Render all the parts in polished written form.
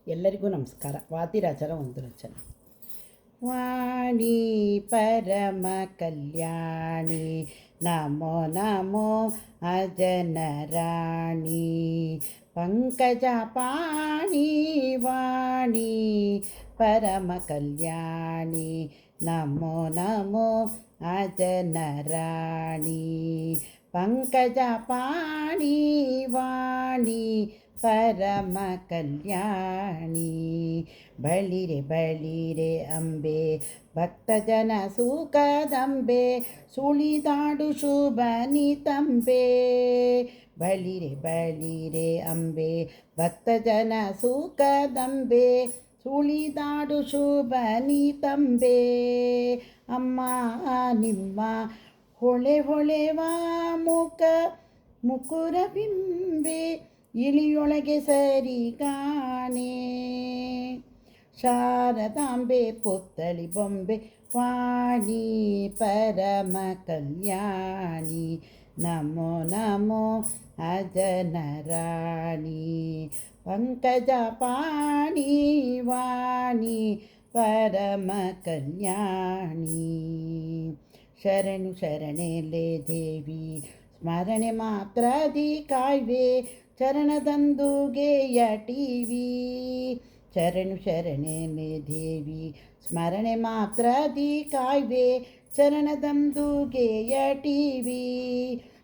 ಎಲ್ಲರಿಗೂ ನಮಸ್ಕಾರ. ವಾದಿರಾಜರ ಒಂದು ರಚನೆ. ವಾಣಿ ಪರಮ ಕಲ್ಯಾಣಿ ನಮೋ ನಮೋ ಅಜನರಾಣಿ ಪಂಕಜ ಪಾಣಿ ವಾಣಿ ಪರಮ ಕಲ್ಯಾಣಿ ನಮೋ ನಮೋ ಅಜನರಾಣಿ ಪಂಕಜ ಪಾಣಿ ವಾಣಿ ಪರಮ ಕಲ್ಯಾಣಿ. ಬಳಿರೆ ಬಳಿರೆ ಅಂಬೆ ಭಕ್ತಜನ ಸುಖದಂಬೆ ಸುಳಿದಾಡು ಶುಭನಿ ತಂಬೆ. ಬಳಿರೆ ಬಳಿರೆ ಅಂಬೆ ಭಕ್ತಜನ ಸುಖದಂಬೆ ಸುಳಿದಾಡು ಶುಭನಿ ತಂಬೆ. ಅಮ್ಮ ನಿಮ್ಮ ಹೊಳೆ ಹೊಳೆವ ಮುಕುರ ಬಿಂಬೆ ಇಳಿಯೊಳಗೆ ಸರಿ ಕಾಣೆ. ಶಾರದಾಂಬೆ ಪುತ್ತಳಿ ಬೊಂಬೆ ವಾಣಿ ಪರಮ ಕಲ್ಯಾಣಿ ನಮೋ ನಮೋ ಅಜನರಾಣಿ ಪಂಕಜ ಪಾಣಿ ವಾಣಿ ಪರಮ ಕಲ್ಯಾಣಿ. ಶರಣು ಶರಣೆಲೆ ದೇವಿ ಸ್ಮರಣೆ ಮಾತ್ರದಿ ಕಾಯ್ವೆ ಚರಣದಂದುಗೆಯ ಟಿವಿ. ಶರಣು ಶರಣೆಲೆ ದೇವಿ ಸ್ಮರಣೆ ಮಾತ್ರದಿ ಕಾಯ್ವೆ ಚರಣದಂದುಗೆಯ ಟಿವಿ.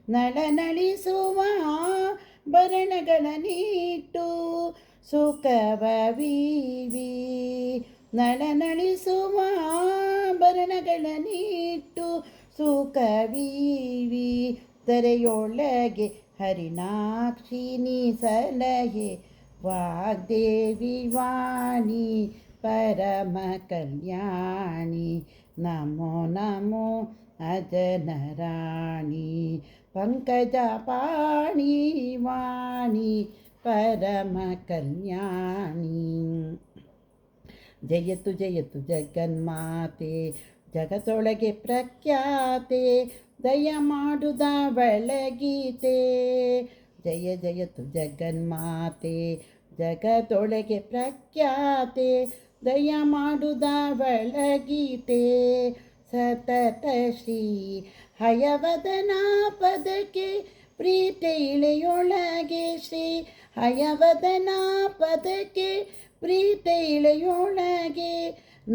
ನಳನಳಿಸುವ ಭರಣಗಳನ್ನಿಟ್ಟು ಸುಖವೀವಿ. ನಳನಳಿಸುವ ಭರಣಗಳನ್ನಿಟ್ಟು ಸುಖವೀವಿ. ತೆರೆಯೊಳಗೆ ಹರಿಣಾಕ್ಷಿ ನೀ ಸಲಹೆ ವಾಗ್ದೇವಿ ವಾಣಿ ಪರಮ ಕಲ್ಯಾಣಿ ನಮೋ ನಮೋ ಅಜನರಾಣಿ ಪಂಕಜ ಪಾಣಿ ವಾಣಿ ಪರಮ ಕಲ್ಯಾಣಿ. ಜಯತು ಜಯತು ಜಗನ್ಮಾತೆ ಜಗತ್ತೊಳಗೆ ಪ್ರಖ್ಯಾತೆ ದಯ ಮಾಡುದವಳಗೀತೆ. ಜಯ ಜಯತು ಜಗನ್ಮಾತೆ ಜಗತ್ತೊಳಗೆ ಪ್ರಖ್ಯಾತೆ ದಯ ಮಾಡುದವಳಗೀತೆ. ಸತತ ಶ್ರೀ ಹಯವದನ ಪದಕ್ಕೆ ಪ್ರೀತಿ ಇಳೆಯೊಳಗೆ ಶ್ರೀ ಹಯವದನ ಪದಕ್ಕೆ ಪ್ರೀತಿ ಇಳೆಯೊಳಗೆ.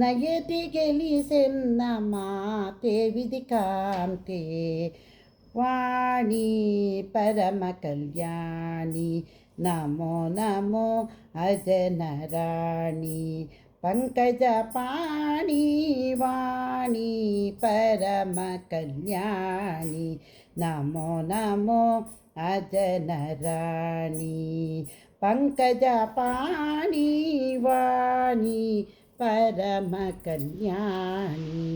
ನಯತಿ ಗೆಲಿಸೆನ್ನ ಮಾತೆ ವಿಧಿಕಾಂತೆ ವಾಣಿ ಪರಮ ಕಲ್ಯಾಣಿ ನಮೋ ನಮೋ ಅಜನರಾಣಿ ಪಂಕಜ ಪಾಣಿ ವಾಣಿ ಪರಮ ಕಲ್ಯಾಣಿ ನಮೋ ನಮೋ ಅಜನರಾಣಿ ಪಂಕಜ ಪಾಣಿ ವಾಣಿ ಪರಮ ಕಲ್ಯಾಣಿ.